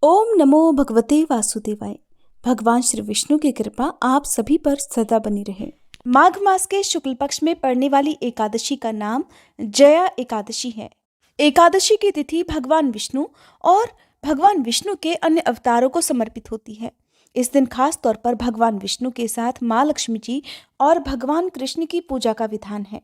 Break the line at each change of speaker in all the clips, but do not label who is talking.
ओम नमो भगवते वासुदेवाय। भगवान श्री विष्णु की कृपा आप सभी पर सदा बनी रहे। माघ मास के शुक्ल पक्ष में पड़ने वाली एकादशी का नाम जया एकादशी है। एकादशी की तिथि भगवान विष्णु और भगवान विष्णु के अन्य अवतारों को समर्पित होती है। इस दिन खास तौर पर भगवान विष्णु के साथ माँ लक्ष्मी जी और भगवान कृष्ण की पूजा का विधान है।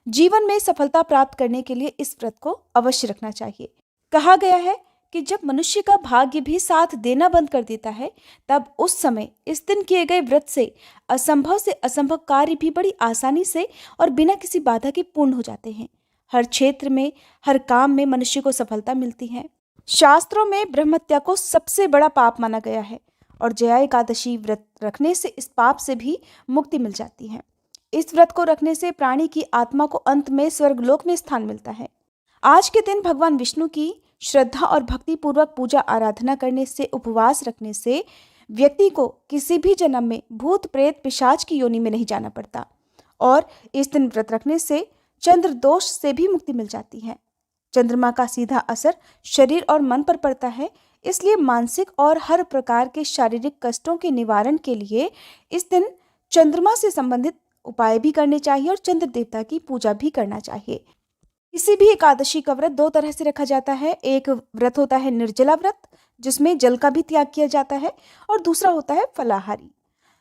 जीवन में सफलता प्राप्त करने के लिए इस व्रत को अवश्य रखना चाहिए। कहा गया है कि जब मनुष्य का भाग्य भी साथ देना बंद कर देता है, तब उस समय इस दिन किए गए व्रत से असंभव कार्य भी बड़ी आसानी से और बिना किसी बाधा के पूर्ण हो जाते हैं। हर क्षेत्र में, हर काम में मनुष्य को सफलता मिलती है। शास्त्रों में ब्रह्महत्या को सबसे बड़ा पाप माना गया है और जया एकादशी व्रत रखने से इस पाप से भी मुक्ति मिल जाती है। इस व्रत को रखने से प्राणी की आत्मा को अंत में स्वर्गलोक में स्थान मिलता है। आज के दिन भगवान विष्णु की श्रद्धा और भक्ति पूर्वक पूजा आराधना करने से, उपवास रखने से व्यक्ति को किसी भी जन्म में भूत प्रेत पिशाच की योनि में नहीं जाना पड़ता और इस दिन व्रत रखने से चंद्र दोष से भी मुक्ति मिल जाती है। चंद्रमा का सीधा असर शरीर और मन पर पड़ता है, इसलिए मानसिक और हर प्रकार के शारीरिक कष्टों के निवारण के लिए इस दिन चंद्रमा से संबंधित उपाय भी करने चाहिए और चंद्र देवता की पूजा भी करना चाहिए। किसी भी एकादशी का व्रत दो तरह से रखा जाता है। एक व्रत होता है निर्जला व्रत, जिसमें जल का भी त्याग किया जाता है, और दूसरा होता है फलाहारी,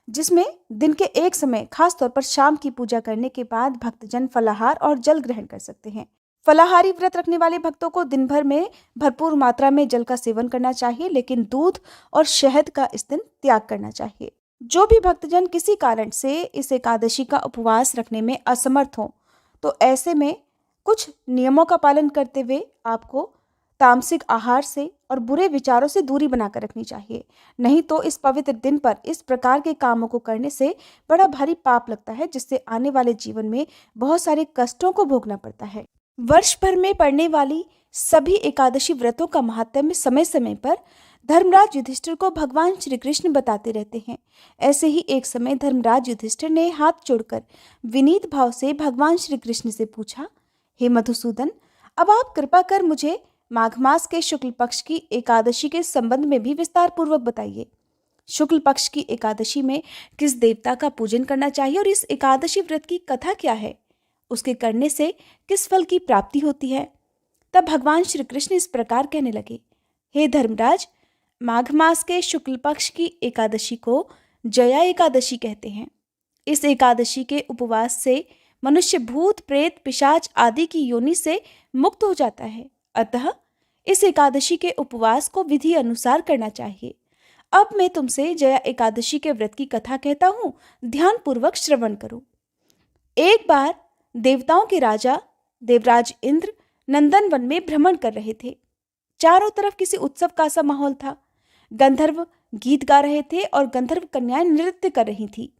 जिसमें दिन के एक समय, खास तौर पर शाम की पूजा करने के बाद भक्तजन फलाहार और जल ग्रहण कर सकते हैं। फलाहारी व्रत रखने वाले भक्तों को दिन भर में भरपूर मात्रा में जल का सेवन करना चाहिए, लेकिन दूध और शहद का इस दिन त्याग करना चाहिए। जो भी भक्तजन किसी कारण से इस एकादशी का उपवास रखने में असमर्थ हो, तो ऐसे में कुछ नियमों का पालन करते हुए आपको तामसिक आहार से और बुरे विचारों से दूरी बनाकर रखनी चाहिए। नहीं तो इस पवित्र दिन पर इस प्रकार के कामों को करने से बड़ा भारी पाप लगता है, जिससे आने वाले जीवन में बहुत सारे कष्टों को भोगना पड़ता है। वर्ष भर में पड़ने वाली सभी एकादशी व्रतों का महात्म्य समय समय पर धर्मराज युधिष्ठिर को भगवान श्री कृष्ण बताते रहते हैं। ऐसे ही एक समय धर्मराज युधिष्ठिर ने हाथ जोड़कर विनीत भाव से भगवान श्री कृष्ण से पूछा, हे मधुसूदन, अब आप कृपा कर मुझे माघ मास के शुक्ल पक्ष की एकादशी के संबंध में भी विस्तार पूर्वक बताइए। शुक्ल पक्ष की एकादशी में किस देवता का पूजन करना चाहिए और इस एकादशी व्रत की कथा क्या है, उसके करने से किस फल की प्राप्ति होती है। तब भगवान श्री कृष्ण इस प्रकार कहने लगे, हे धर्मराज, माघ मास के शुक्ल पक्ष की एकादशी को जया एकादशी कहते हैं। इस एकादशी के उपवास से मनुष्य भूत प्रेत पिशाच आदि की योनि से मुक्त हो जाता है। अतः इस एकादशी के उपवास को विधि अनुसार करना चाहिए। अब मैं तुमसे जया एकादशी के व्रत की कथा कहता हूँ, ध्यान पूर्वक श्रवण करो। एक बार देवताओं के राजा देवराज इंद्र नंदन वन में भ्रमण कर रहे थे। चारों तरफ किसी उत्सव का सा माहौल था। गंधर्व गीत गा रहे थे और गंधर्व कन्याएं नृत्य कर रही थी।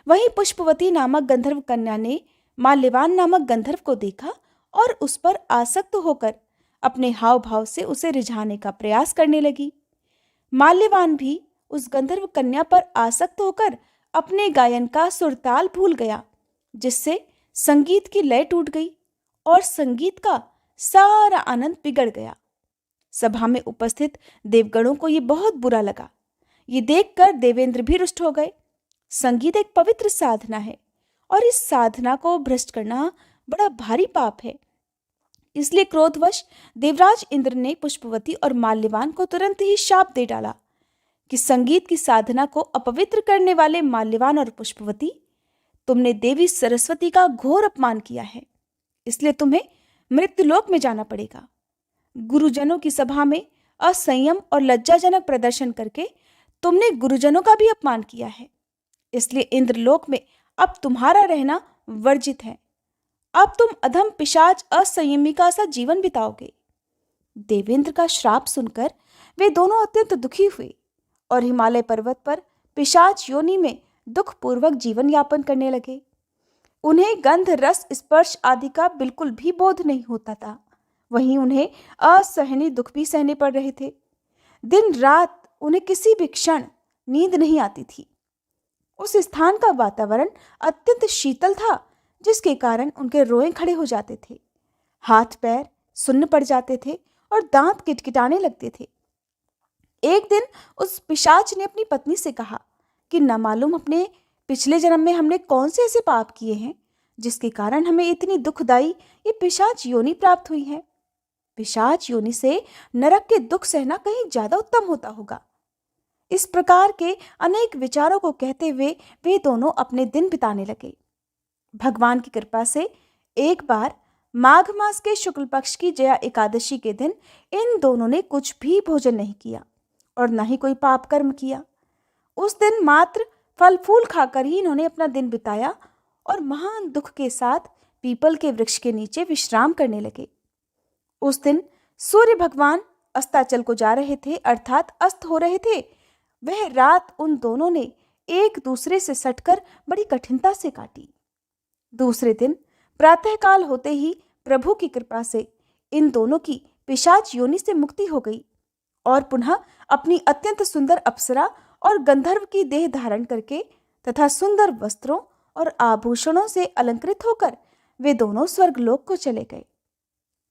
वहीं पुष्पवती नामक गंधर्व कन्या ने माल्यवान नामक गंधर्व को देखा और उस पर आसक्त होकर अपने हाव भाव से उसे रिझाने का प्रयास करने लगी। माल्यवान भी उस गंधर्व कन्या पर आसक्त होकर अपने गायन का सुरताल भूल गया, जिससे संगीत की लय टूट गई और संगीत का सारा आनंद बिगड़ गया। सभा में उपस्थित देवगणों को ये बहुत बुरा लगा। ये देखकर देवेंद्र भी रुष्ट हो गए। संगीत एक पवित्र साधना है और इस साधना को भ्रष्ट करना बड़ा भारी पाप है। इसलिए क्रोधवश देवराज इंद्र ने पुष्पवती और माल्यवान को तुरंत ही शाप दे डाला कि संगीत की साधना को अपवित्र करने वाले माल्यवान और पुष्पवती, तुमने देवी सरस्वती का घोर अपमान किया है, इसलिए तुम्हें मृत्युलोक में जाना पड़ेगा। गुरुजनों की सभा में असंयम और लज्जाजनक प्रदर्शन करके तुमने गुरुजनों का भी अपमान किया है, इसलिए इंद्रलोक में अब तुम्हारा रहना वर्जित है। अब तुम अधम पिशाच असंयमी का सा जीवन बिताओगे। देवेंद्र का श्राप सुनकर वे दोनों अत्यंत दुखी हुए और हिमालय पर्वत पर पिशाच योनि में दुख पूर्वक जीवन यापन करने लगे। उन्हें गंध रस स्पर्श आदि का बिल्कुल भी बोध नहीं होता था। वहीं उन्हें असहनीय दुख भी सहने पड़ रहे थे। दिन रात उन्हें किसी भी क्षण नींद नहीं आती थी। उस स्थान का वातावरण अत्यंत शीतल था, जिसके कारण उनके रोए खड़े हो जाते थे, हाथ पैर सुन्न पड़ जाते थे और दांत किटकिटाने लगते थे। एक दिन उस पिशाच ने अपनी पत्नी से कहा कि न मालूम अपने पिछले जन्म में हमने कौन से ऐसे पाप किए हैं जिसके कारण हमें इतनी दुखदाई ये पिशाच योनि प्राप्त हुई है। पिशाच योनि से नरक के दुख सहना कहीं ज्यादा उत्तम होता होगा। इस प्रकार के अनेक विचारों को कहते हुए वे दोनों अपने दिन बिताने लगे। भगवान की कृपा से एक बार माघ मास के शुक्ल पक्ष की जया एकादशी के दिन इन दोनों ने कुछ भी भोजन नहीं किया और न ही कोई पाप कर्म किया। उस दिन मात्र फल फूल खाकर ही इन्होंने अपना दिन बिताया और महान दुख के साथ पीपल के वृक्ष के नीचे विश्राम करने लगे। उस दिन सूर्य भगवान अस्ताचल को जा रहे थे, अर्थात अस्त हो रहे थे। वह रात उन दोनों ने एक दूसरे से सटकर बड़ी कठिनता से काटी। दूसरे दिन प्रातःकाल होते ही प्रभु की कृपा से इन दोनों की पिशाच योनि से मुक्ति हो गई और पुनः अपनी अत्यंत सुंदर अप्सरा और गंधर्व की देह धारण करके तथा सुंदर वस्त्रों और आभूषणों से अलंकृत होकर वे दोनों स्वर्गलोक को चले गए।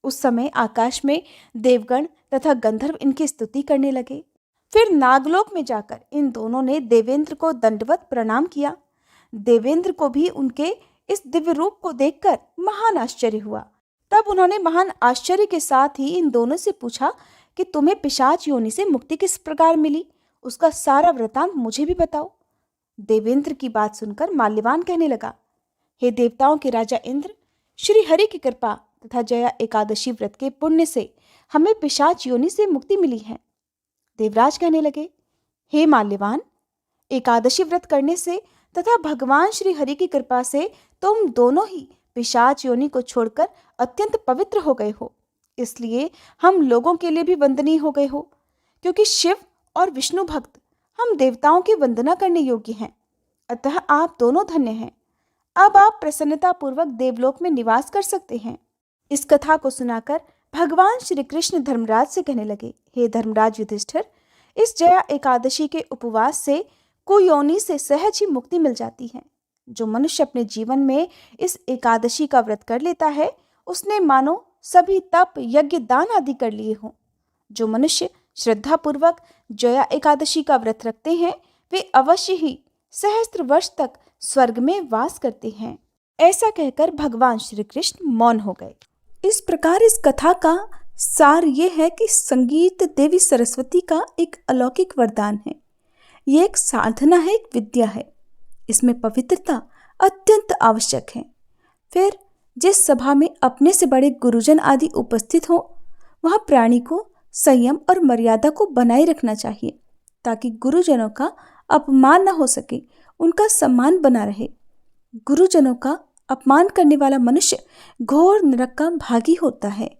उस समय आकाश में देवगण तथा गंधर्व इनकी स्तुति करने लगे। फिर नागलोक में जाकर इन दोनों ने देवेंद्र को दंडवत प्रणाम किया। देवेंद्र को भी उनके इस दिव्य रूप को देखकर महान आश्चर्य हुआ। तब उन्होंने महान आश्चर्य के साथ ही इन दोनों से पूछा कि तुम्हें पिशाच योनि से मुक्ति किस प्रकार मिली, उसका सारा वृतांत मुझे भी बताओ। देवेंद्र की बात सुनकर माल्यवान कहने लगा, हे देवताओं के राजा इंद्र, श्री हरि की कृपा तथा जया एकादशी व्रत के पुण्य से हमें पिशाच योनि से मुक्ति मिली है। देवराज कहने लगे, हे माल्यवान, एकादशी व्रत करने से तथा भगवान श्री हरि की कृपा से तुम दोनों ही पिशाच योनि को छोड़कर अत्यंत पवित्र हो गए हो। इसलिए हम लोगों के लिए भी वंदनीय हो गए हो, क्योंकि शिव और विष्णु भक्त हम देवताओं की वंदना करने योग्य हैं। अतः आप दोनों धन्य हैं। अब आप प्रसन्नता पूर्वक देवलोक में निवास कर सकते हैं। इस कथा को सुनाकर भगवान श्री कृष्ण धर्मराज से कहने लगे, हे धर्मराज युधिष्ठिर, इस जया एकादशी के उपवास से कुयोनि से सहज ही मुक्ति मिल जाती है। जो मनुष्य अपने जीवन में इस एकादशी का व्रत कर लेता है, उसने मानो सभी तप यज्ञ दान आदि कर लिए हों। जो मनुष्य श्रद्धा पूर्वक जया एकादशी का व्रत रखते हैं, वे अवश्य ही सहस्त्र वर्ष तक स्वर्ग में वास करते हैं। ऐसा कहकर भगवान श्री कृष्ण मौन हो गए। इस प्रकार इस कथा का सार ये है कि संगीत देवी सरस्वती का एक अलौकिक वरदान है। ये एक साधना है, एक विद्या है। इसमें पवित्रता अत्यंत आवश्यक है। फिर जिस सभा में अपने से बड़े गुरुजन आदि उपस्थित हो, वहाँ प्राणी को संयम और मर्यादा को बनाए रखना चाहिए, ताकि गुरुजनों का अपमान न हो सके, उनका सम्मान बना रहे। गुरुजनों का अपमान करने वाला मनुष्य घोर नरक का भागी होता है।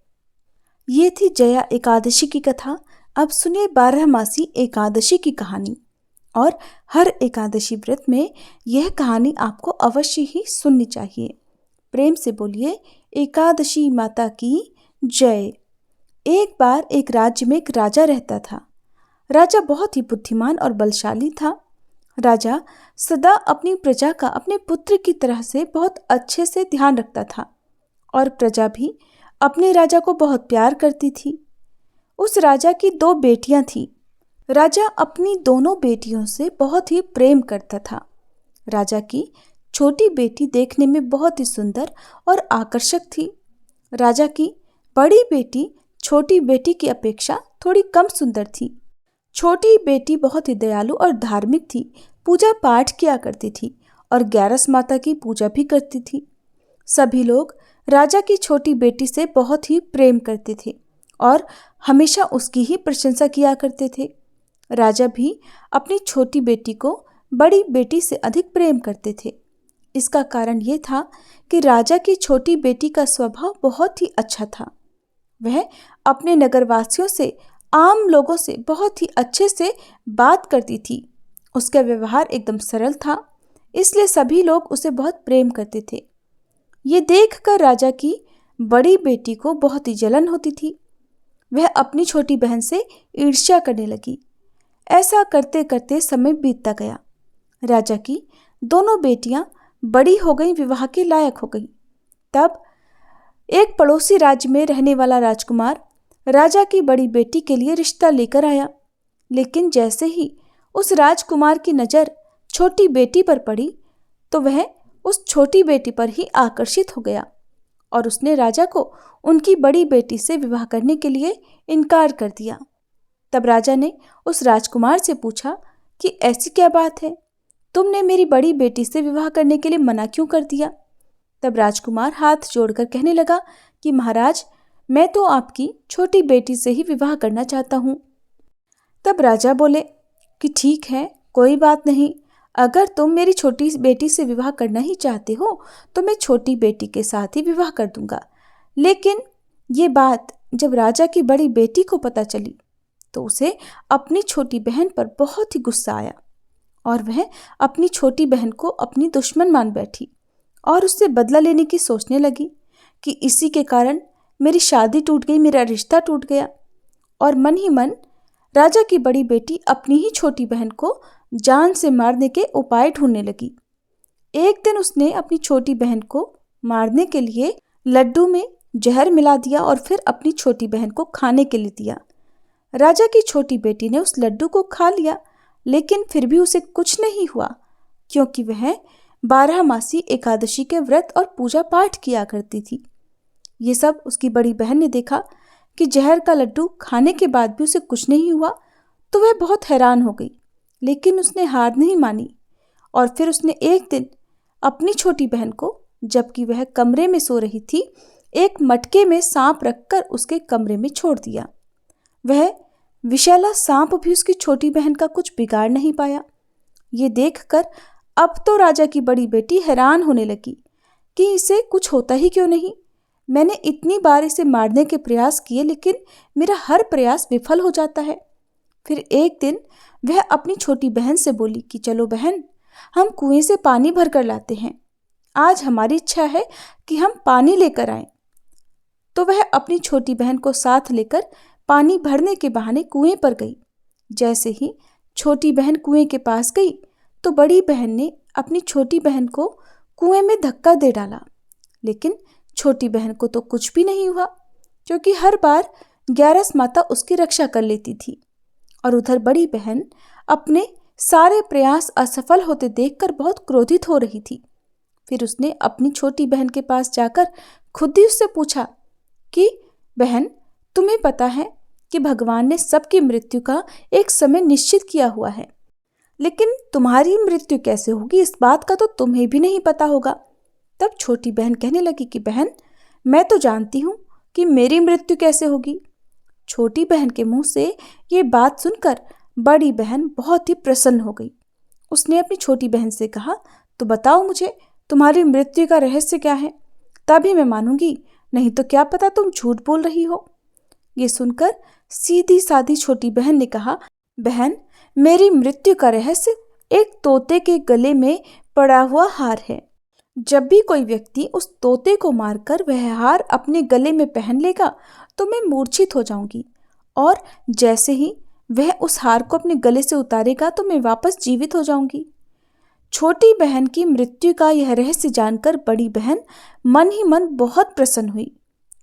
ये थी जया एकादशी की कथा। अब सुनिए 12मासी एकादशी की कहानी। और हर एकादशी व्रत में यह कहानी आपको अवश्य ही सुननी चाहिए। प्रेम से बोलिए, एकादशी माता की जय। एक बार एक राज्य में एक राजा रहता था। राजा बहुत ही बुद्धिमान और बलशाली था। राजा सदा अपनी प्रजा का अपने पुत्र की तरह से बहुत अच्छे से ध्यान रखता था और प्रजा भी अपने राजा को बहुत प्यार करती थी। उस राजा की 2 बेटियां थीं। राजा अपनी दोनों बेटियों से बहुत ही प्रेम करता था। राजा की छोटी बेटी देखने में बहुत ही सुंदर और आकर्षक थी। राजा की बड़ी बेटी छोटी बेटी की अपेक्षा थोड़ी कम सुंदर थी। छोटी बेटी बहुत ही दयालु और धार्मिक थी, पूजा पाठ किया करती थी और 11 माता की पूजा भी करती थी। सभी लोग राजा की छोटी बेटी से बहुत ही प्रेम करते थे और हमेशा उसकी ही प्रशंसा किया करते थे। राजा भी अपनी छोटी बेटी को बड़ी बेटी से अधिक प्रेम करते थे। इसका कारण ये था कि राजा की छोटी बेटी का स्वभाव बहुत ही अच्छा था। वह अपने नगरवासियों से, आम लोगों से बहुत ही अच्छे से बात करती थी। उसका व्यवहार एकदम सरल था, इसलिए सभी लोग उसे बहुत प्रेम करते थे। ये देखकर राजा की बड़ी बेटी को बहुत ही जलन होती थी। वह अपनी छोटी बहन से ईर्ष्या करने लगी। ऐसा करते करते समय बीतता गया। राजा की दोनों बेटियां बड़ी हो गईं, विवाह के लायक हो गईं। तब एक पड़ोसी राज्य में रहने वाला राजकुमार राजा की बड़ी बेटी के लिए रिश्ता लेकर आया। लेकिन जैसे ही उस राजकुमार की नज़र छोटी बेटी पर पड़ी तो वह उस छोटी बेटी पर ही आकर्षित हो गया और उसने राजा को उनकी बड़ी बेटी से विवाह करने के लिए इनकार कर दिया। तब राजा ने उस राजकुमार से पूछा कि ऐसी क्या बात है, तुमने मेरी बड़ी बेटी से विवाह करने के लिए मना क्यों कर दिया? तब राजकुमार हाथ जोड़कर कहने लगा कि महाराज, मैं तो आपकी छोटी बेटी से ही विवाह करना चाहता हूँ। तब राजा बोले कि ठीक है, कोई बात नहीं, अगर तुम मेरी छोटी बेटी से विवाह करना ही चाहते हो तो मैं छोटी बेटी के साथ ही विवाह कर दूंगा। लेकिन ये बात जब राजा की बड़ी बेटी को पता चली तो उसे अपनी छोटी बहन पर बहुत ही गुस्सा आया और वह अपनी छोटी बहन को अपनी दुश्मन मान बैठी और उससे बदला लेने की सोचने लगी कि इसी के कारण मेरी शादी टूट गई, मेरा रिश्ता टूट गया। और मन ही मन राजा की बड़ी बेटी अपनी ही छोटी बहन को जान से मारने के उपाय ढूंढने लगी। एक दिन उसने अपनी छोटी बहन को मारने के लिए लड्डू में जहर मिला दिया और फिर अपनी छोटी बहन को खाने के लिए दिया। राजा की छोटी बेटी ने उस लड्डू को खा लिया, लेकिन फिर भी उसे कुछ नहीं हुआ क्योंकि वह 12 मासी एकादशी के व्रत और पूजा पाठ किया करती थी। ये सब उसकी बड़ी बहन ने देखा कि जहर का लड्डू खाने के बाद भी उसे कुछ नहीं हुआ, तो वह बहुत हैरान हो गई। लेकिन उसने हार नहीं मानी और फिर उसने एक दिन अपनी छोटी बहन को, जबकि वह कमरे में सो रही थी, एक मटके में सांप रखकर उसके कमरे में छोड़ दिया। वह विषैला सांप भी उसकी छोटी बहन का कुछ बिगाड़ नहीं पाया। ये देखकर अब तो राजा की बड़ी बेटी हैरान होने लगी कि इसे कुछ होता ही क्यों नहीं। मैंने इतनी बार इसे मारने के प्रयास किए, लेकिन मेरा हर प्रयास विफल हो जाता है। फिर एक दिन वह अपनी छोटी बहन से बोली कि चलो बहन, हम कुएं से पानी भर कर लाते हैं। आज हमारी इच्छा है कि हम पानी लेकर आएं। तो वह अपनी छोटी बहन को साथ लेकर पानी भरने के बहाने कुएं पर गई। जैसे ही छोटी बहन कुएं के पास गई तो बड़ी बहन ने अपनी छोटी बहन को कुएं में धक्का दे डाला, लेकिन छोटी बहन को तो कुछ भी नहीं हुआ क्योंकि हर बार ग्यारस माता उसकी रक्षा कर लेती थी। और उधर बड़ी बहन अपने सारे प्रयास असफल होते देखकर बहुत क्रोधित हो रही थी। फिर उसने अपनी छोटी बहन के पास जाकर खुद ही उससे पूछा कि बहन, तुम्हें पता है कि भगवान ने सबकी मृत्यु का एक समय निश्चित किया हुआ है, लेकिन तुम्हारी मृत्यु कैसे होगी इस बात का तो तुम्हें भी नहीं पता होगा। तब छोटी बहन कहने लगी कि बहन, मैं तो जानती हूँ कि मेरी मृत्यु कैसे होगी। छोटी बहन के मुंह से ये बात सुनकर बड़ी बहन बहुत ही प्रसन्न हो गई। उसने अपनी छोटी बहन से कहा, तो बताओ मुझे तुम्हारी मृत्यु का रहस्य क्या है, तभी मैं मानूंगी, नहीं तो क्या पता तुम झूठ बोल रही हो। ये सुनकर सीधी सादी छोटी बहन ने कहा, बहन, मेरी मृत्यु का रहस्य एक तोते के गले में पड़ा हुआ हार है। जब भी कोई व्यक्ति उस तोते को मारकर वह हार अपने गले में पहन लेगा तो मैं मूर्छित हो जाऊंगी, और जैसे ही वह उस हार को अपने गले से उतारेगा तो मैं वापस जीवित हो जाऊंगी। छोटी बहन की मृत्यु का यह रहस्य जानकर बड़ी बहन मन ही मन बहुत प्रसन्न हुई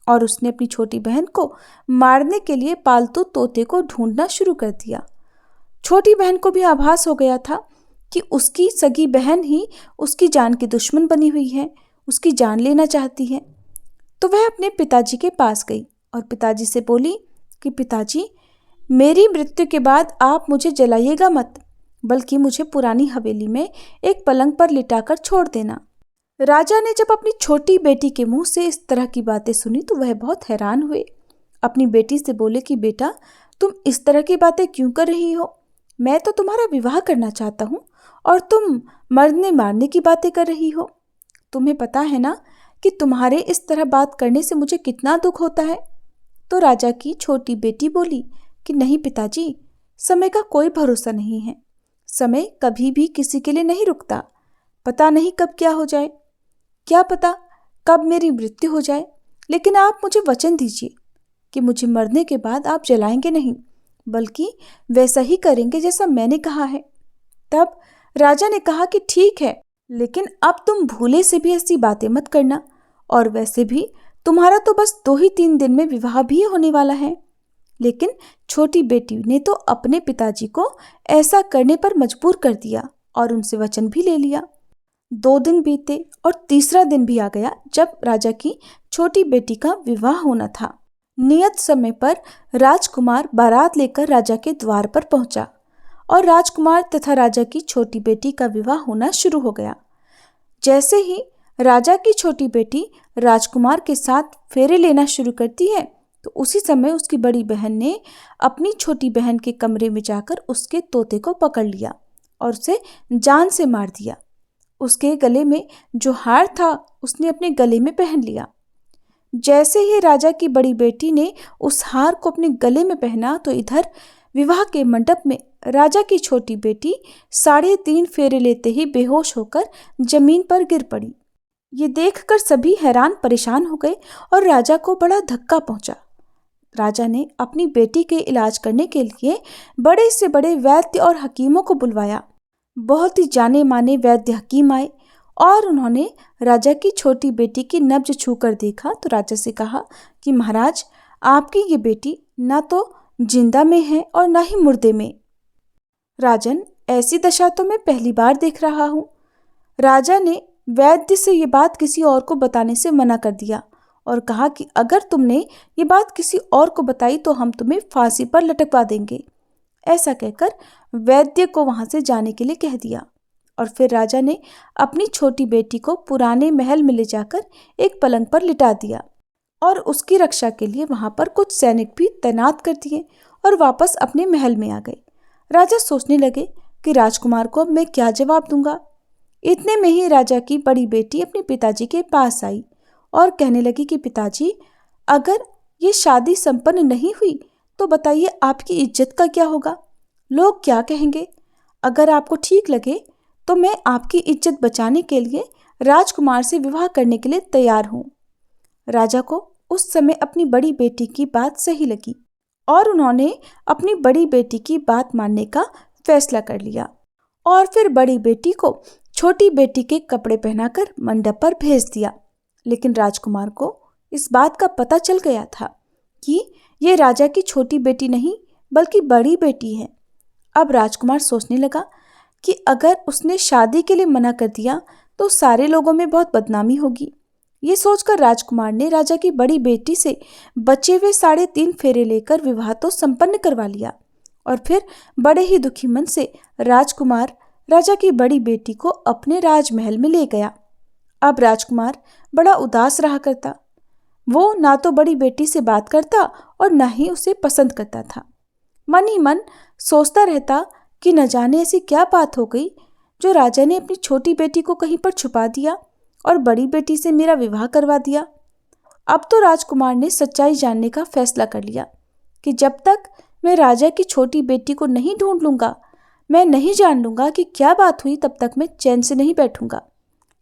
और उसने अपनी छोटी बहन को मारने के लिए पालतू तोते को ढूंढना शुरू कर दिया। छोटी बहन को भी आभास हो गया था कि उसकी सगी बहन ही उसकी जान की दुश्मन बनी हुई है, उसकी जान लेना चाहती है। तो वह अपने पिताजी के पास गई और पिताजी से बोली कि पिताजी, मेरी मृत्यु के बाद आप मुझे जलाइएगा मत, बल्कि मुझे पुरानी हवेली में एक पलंग पर लिटाकर छोड़ देना। राजा ने जब अपनी छोटी बेटी के मुंह से इस तरह की बातें सुनी तो वह बहुत हैरान हुए। अपनी बेटी से बोले कि बेटा, तुम इस तरह की बातें क्यों कर रही हो? मैं तो तुम्हारा विवाह करना चाहता हूँ और तुम मरने मारने की बातें कर रही हो। तुम्हें पता है ना कि तुम्हारे इस तरह बात करने से मुझे कितना दुख होता है। तो राजा की छोटी बेटी बोली कि नहीं पिताजी, समय का कोई भरोसा नहीं है। समय कभी भी किसी के लिए नहीं रुकता। पता नहीं कब क्या हो जाए, क्या पता कब मेरी मृत्यु हो जाए, लेकिन आप मुझे वचन दीजिए कि मुझे मरने के बाद आप जलाएंगे नहीं, बल्कि वैसा ही करेंगे जैसा मैंने कहा है। तब राजा ने कहा कि ठीक है, लेकिन अब तुम भूले से भी ऐसी बातें मत करना, और वैसे भी तुम्हारा तो बस 2 ही 3 दिन में विवाह भी होने वाला है। लेकिन छोटी बेटी ने तो अपने पिताजी को ऐसा करने पर मजबूर कर दिया और उनसे वचन भी ले लिया। 2 दिन बीते और तीसरा दिन भी आ गया जब राजा की छोटी बेटी का विवाह होना था। नियत समय पर राजकुमार बारात लेकर राजा के द्वार पर पहुंचा और राजकुमार तथा राजा की छोटी बेटी का विवाह होना शुरू हो गया। जैसे ही राजा की छोटी बेटी राजकुमार के साथ फेरे लेना शुरू करती है तो उसी समय उसकी बड़ी बहन ने अपनी छोटी बहन के कमरे में जाकर उसके तोते को पकड़ लिया और उसे जान से मार दिया। उसके गले में जो हार था उसने अपने गले में पहन लिया। जैसे ही राजा की बड़ी बेटी ने उस हार को अपने गले में पहना तो इधर विवाह के मंडप में राजा की छोटी बेटी 3.5 फेरे लेते ही बेहोश होकर जमीन पर गिर पड़ी। ये देखकर सभी हैरान परेशान हो गए और राजा को बड़ा धक्का पहुंचा। राजा ने अपनी बेटी के इलाज करने के लिए बड़े से बड़े वैद्य और हकीमों को बुलवाया। बहुत ही जाने माने वैद्य हकीम आए और उन्होंने राजा की छोटी बेटी की नब्ज छूकर देखा तो राजा से कहा कि महाराज, आपकी ये बेटी ना तो जिंदा में है और ना ही मुर्दे में। राजन, ऐसी दशा तो मैं पहली बार देख रहा हूँ। राजा ने वैद्य से ये बात किसी और को बताने से मना कर दिया और कहा कि अगर तुमने ये बात किसी और को बताई तो हम तुम्हें फांसी पर लटकवा देंगे। ऐसा कहकर वैद्य को वहां से जाने के लिए कह दिया और फिर राजा ने अपनी छोटी बेटी को पुराने महल में ले जाकर एक पलंग पर लिटा दिया और उसकी रक्षा के लिए वहां पर कुछ सैनिक भी तैनात कर दिए और वापस अपने महल में आ गए। राजा सोचने लगे कि राजकुमार को अब मैं क्या जवाब दूंगा। इतने में ही राजा की बड़ी बेटी अपने पिताजी के पास आई और कहने लगी कि पिताजी, अगर ये शादी संपन्न नहीं हुई तो बताइए आपकी इज्जत का क्या होगा? लोग क्या कहेंगे? अगर आपको ठीक लगे तो मैं आपकी इज्जत बचाने के लिए राजकुमार से विवाह करने के लिए तैयार हूँ। राजा को उस समय अपनी बड़ी बेटी की बात सही लगी और उन्होंने अपनी बड़ी बेटी की बात मानने का फैसला कर लिया और फिर बड़ी बेटी को छोटी बेटी के कपड़े पहनाकर मंडप पर भेज दिया। लेकिन राजकुमार को इस बात का पता चल गया था कि ये राजा की छोटी बेटी नहीं बल्कि बड़ी बेटी है। अब राजकुमार सोचने लगा कि अगर उसने शादी के लिए मना कर दिया तो सारे लोगों में बहुत बदनामी होगी। ये सोचकर राजकुमार ने राजा की बड़ी बेटी से बचे हुए 3.5 फेरे लेकर विवाह तो संपन्न करवा लिया और फिर बड़े ही दुखी मन से राजकुमार राजा की बड़ी बेटी को अपने राजमहल में ले गया। अब राजकुमार बड़ा उदास रहा करता। वो ना तो बड़ी बेटी से बात करता और ना ही उसे पसंद करता था। मन ही मन सोचता रहता कि न जाने ऐसी क्या बात हो गई जो राजा ने अपनी छोटी बेटी को कहीं पर छुपा दिया और बड़ी बेटी से मेरा विवाह करवा दिया। अब तो राजकुमार ने सच्चाई जानने का फैसला कर लिया कि जब तक मैं राजा की छोटी बेटी को नहीं ढूंढ लूंगा, मैं नहीं जान लूंगा कि क्या बात हुई, तब तक मैं चैन से नहीं बैठूंगा।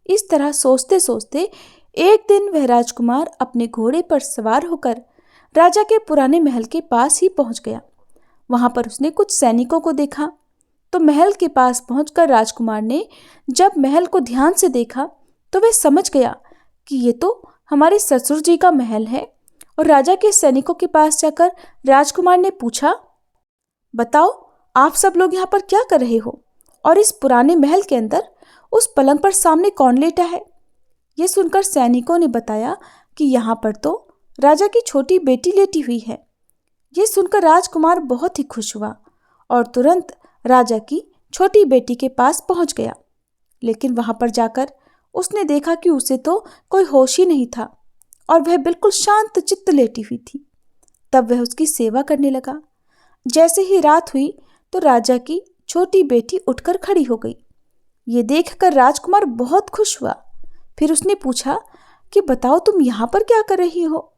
इस तरह सोचते सोचते एक दिन वह राजकुमार अपने घोड़े पर सवार होकर राजा के पुराने महल के पास ही पहुंच गया। वहां पर उसने कुछ सैनिकों को देखा तो महल के पास पहुंचकर राजकुमार ने जब महल को ध्यान से देखा तो वह समझ गया कि ये तो हमारे ससुर जी का महल है। और राजा के सैनिकों के पास जाकर राजकुमार ने पूछा, बताओ आप सब लोग यहाँ पर क्या कर रहे हो और इस पुराने महल के अंदर उस पलंग पर सामने कौन लेटा है? ये सुनकर सैनिकों ने बताया कि यहाँ पर तो राजा की छोटी बेटी लेटी हुई है। ये सुनकर राजकुमार बहुत ही खुश हुआ और तुरंत राजा की छोटी बेटी के पास पहुंच गया। लेकिन वहां पर जाकर उसने देखा कि उसे तो कोई होश ही नहीं था और वह बिल्कुल शांत चित्त लेटी हुई थी। तब वह उसकी सेवा करने लगा। जैसे ही रात हुई तो राजा की छोटी बेटी उठकर खड़ी हो गई। ये देखकर राजकुमार बहुत खुश हुआ। फिर उसने पूछा कि बताओ तुम यहाँ पर क्या कर रही हो?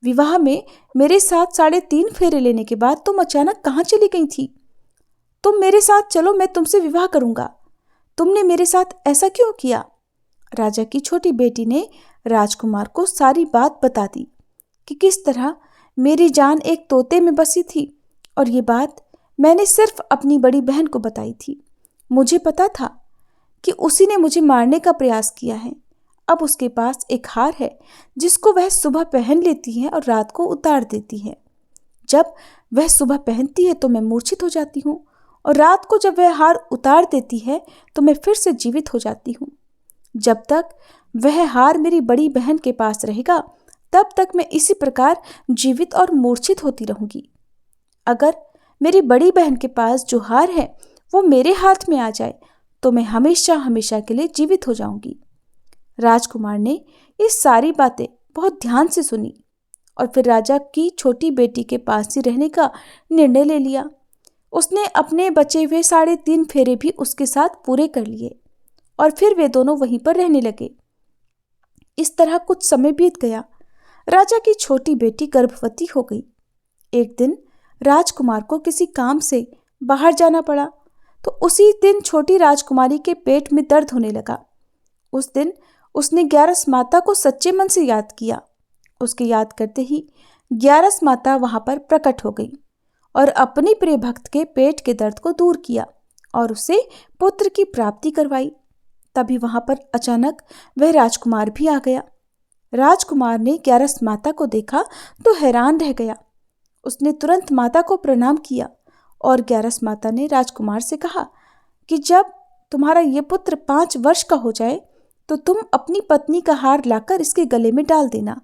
विवाह में मेरे साथ 3.5 फेरे लेने के बाद तुम अचानक कहाँ चली गई थी? तुम मेरे साथ चलो, मैं तुमसे विवाह करूंगा। तुमने मेरे साथ ऐसा क्यों किया? राजा की छोटी बेटी ने राजकुमार को सारी बात बता दी कि किस तरह मेरी जान एक तोते में बसी थी और ये बात मैंने सिर्फ अपनी बड़ी बहन को बताई थी। मुझे पता था कि उसी ने मुझे मारने का प्रयास किया है। अब उसके पास एक हार है जिसको वह सुबह पहन लेती है और रात को उतार देती है। जब वह सुबह पहनती है तो मैं मूर्छित हो जाती हूँ, और रात को जब वह हार उतार देती है तो मैं फिर से जीवित हो जाती हूँ। जब तक वह हार मेरी बड़ी बहन के पास रहेगा तब तक मैं इसी प्रकार जीवित और मूर्छित होती रहूंगी। अगर मेरी बड़ी बहन के पास जो हार है वो मेरे हाथ में आ जाए तो मैं हमेशा हमेशा के लिए जीवित हो जाऊंगी। राजकुमार ने ये सारी बातें बहुत ध्यान से सुनी और फिर राजा की छोटी बेटी के पास ही रहने का निर्णय ले लिया। उसने अपने बचे हुए 3.5 फेरे भी उसके साथ पूरे कर लिए और फिर वे दोनों वहीं पर रहने लगे। इस तरह कुछ समय बीत गया। राजा की छोटी बेटी गर्भवती हो गई। एक दिन राजकुमार को किसी काम से बाहर जाना पड़ा तो उसी दिन छोटी राजकुमारी के पेट में दर्द होने लगा। उस दिन उसने ग्यारस माता को सच्चे मन से याद किया। उसके याद करते ही ग्यारस माता वहां पर प्रकट हो गई और अपने प्रिय भक्त के पेट के दर्द को दूर किया और उसे पुत्र की प्राप्ति करवाई। तभी वहां पर अचानक वह राजकुमार भी आ गया। राजकुमार ने ग्यारस माता को देखा तो हैरान रह गया। उसने तुरंत माता को प्रणाम किया और ग्यारस माता ने राजकुमार से कहा कि जब तुम्हारा ये पुत्र 5 वर्ष का हो जाए तो तुम अपनी पत्नी का हार लाकर इसके गले में डाल देना।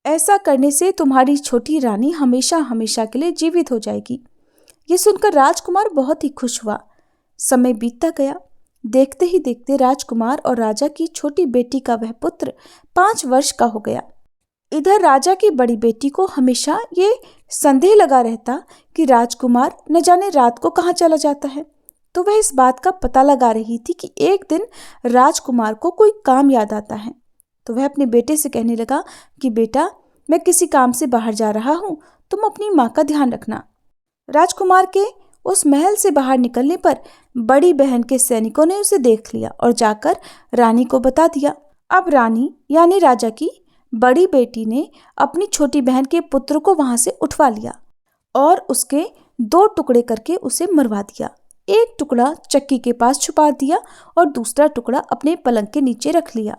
ऐसा करने से तुम्हारी छोटी रानी हमेशा हमेशा के लिए जीवित हो जाएगी। ये सुनकर राजकुमार बहुत ही खुश हुआ। समय बीतता गया। देखते ही देखते राजकुमार और राजा की छोटी बेटी का वह पुत्र 5 वर्ष का हो गया। इधर राजा की बड़ी बेटी को हमेशा ये संदेह लगा रहता कि राजकुमार न जाने रात को कहाँ चला जाता है। तो वह इस बात का पता लगा रही थी कि एक दिन राजकुमार को कोई काम याद आता है। तो वह अपने बेटे से कहने लगा कि बेटा, मैं किसी काम से बाहर जा रहा हूँ, तुम अपनी माँ का ध्यान रखना। राजकुमार के उस महल से बाहर निकलने पर बड़ी बहन के सैनिकों ने उसे देख लिया और जाकर रानी को बता दिया। अब रानी यानी राजा की बड़ी बेटी ने अपनी छोटी बहन के पुत्र को वहां से उठवा लिया और उसके 2 टुकड़े करके उसे मरवा दिया। एक टुकड़ा चक्की के पास छुपा दिया और दूसरा टुकड़ा अपने पलंग के नीचे रख लिया।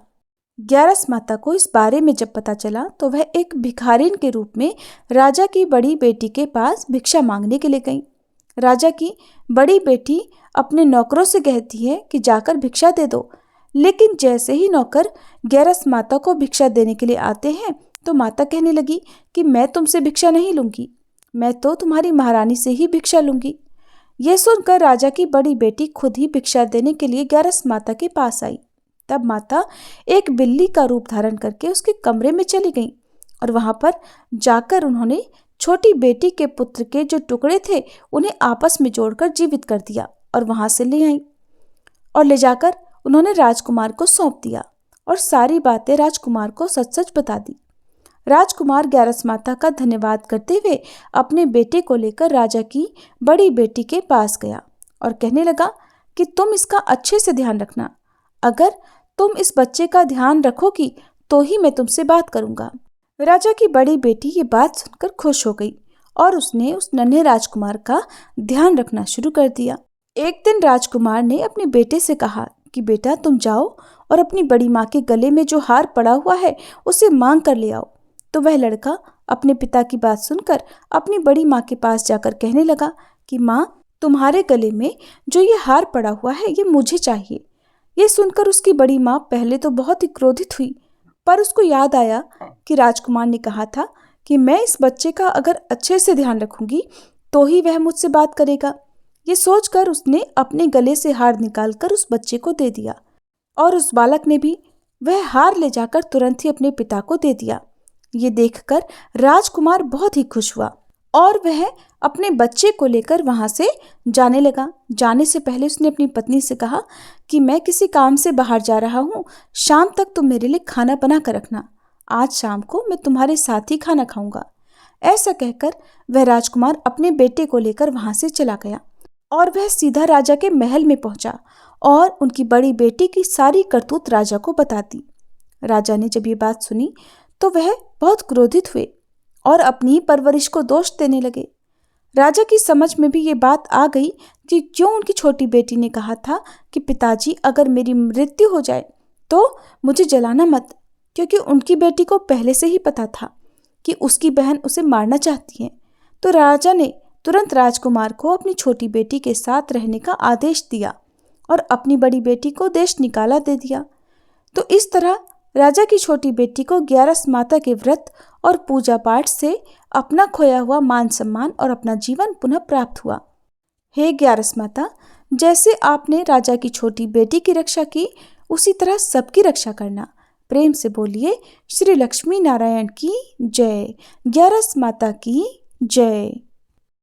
ग्यारस माता को इस बारे में जब पता चला तो वह एक भिखारिन के रूप में राजा की बड़ी बेटी के पास भिक्षा मांगने के लिए गई। राजा की बड़ी बेटी अपने नौकरों से कहती है कि जाकर भिक्षा दे दो, लेकिन जैसे ही नौकर ग्यारस माता को भिक्षा देने के लिए आते हैं तो माता कहने लगी कि मैं तुमसे भिक्षा नहीं लूंगी, मैं तो तुम्हारी महारानी से ही भिक्षा लूंगी। यह सुनकर राजा की बड़ी बेटी खुद ही भिक्षा देने के लिए ग्यारस माता के पास आई। तब माता एक बिल्ली का रूप धारण करके उसके कमरे में चली गई और वहां पर जाकर उन्होंने छोटी बेटी के पुत्र के जो टुकड़े थे उन्हें आपस में जोड़कर जीवित कर दिया और वहां से ले आई और ले जाकर उन्होंने राजकुमार को सौंप दिया और सारी बातें राजकुमार को सच सच बता दी। राजकुमार ग्यारस माता का धन्यवाद करते हुए अपने बेटे को लेकर राजा की बड़ी बेटी के पास गया और कहने लगा कि तुम इसका अच्छे से ध्यान रखना। अगर तुम इस बच्चे का ध्यान रखोगी तो ही मैं तुमसे बात करूंगा। राजा की बड़ी बेटी ये बात सुनकर खुश हो गई और उसने उस नन्हे राजकुमार का ध्यान रखना शुरू कर दिया। एक दिन राजकुमार ने अपने बेटे से कहा कि बेटा, तुम जाओ और अपनी बड़ी माँ के गले में जो हार पड़ा हुआ है उसे मांग कर ले आओ। तो वह लड़का अपने पिता की बात सुनकर अपनी बड़ी माँ के पास जाकर कहने लगा कि माँ, तुम्हारे गले में जो ये हार पड़ा हुआ है ये मुझे चाहिए। ये सुनकर उसकी बड़ी माँ पहले तो बहुत ही क्रोधित हुई, पर उसको याद आया कि राजकुमार ने कहा था कि मैं इस बच्चे का अगर अच्छे से ध्यान रखूंगी तो ही वह मुझसे बात करेगा। ये सोचकर उसने अपने गले से हार निकालकर उस बच्चे को दे दिया और उस बालक ने भी वह हार ले जाकर तुरंत ही अपने पिता को दे दिया। ये देखकर राजकुमार बहुत ही खुश हुआ और वह अपने बच्चे को लेकर वहां से जाने लगा। जाने से पहले उसने अपनी पत्नी से कहा कि मैं किसी काम से बाहर जा रहा हूँ, शाम तक तुम मेरे लिए खाना बना कर रखना। आज शाम को मैं तुम्हारे साथ ही खाना खाऊंगा। ऐसा कहकर वह राजकुमार अपने बेटे को लेकर वहां से चला गया और वह सीधा राजा के महल में पहुंचा और उनकी बड़ी बेटी की सारी करतूत राजा को बता दी। राजा ने जब ये बात सुनी तो वह बहुत क्रोधित हुए और अपनी ही परवरिश को दोष देने लगे। राजा की समझ में भी ये बात आ गई कि क्यों उनकी छोटी बेटी ने कहा था कि पिताजी, अगर मेरी मृत्यु हो जाए तो मुझे जलाना मत, क्योंकि उनकी बेटी को पहले से ही पता था कि उसकी बहन उसे मारना चाहती है। तो राजा ने तुरंत राजकुमार को अपनी छोटी बेटी के साथ रहने का आदेश दिया और अपनी बड़ी बेटी को देश निकाला दे दिया। तो इस तरह राजा की छोटी बेटी को ग्यारस माता के व्रत और पूजा पाठ से अपना खोया हुआ मान सम्मान और अपना जीवन पुनः प्राप्त हुआ। हे ग्यारस माता, जैसे आपने राजा की छोटी बेटी की रक्षा की, उसी तरह सबकी रक्षा करना। प्रेम से बोलिए, श्री लक्ष्मी नारायण की जय। ग्यारस माता की जय।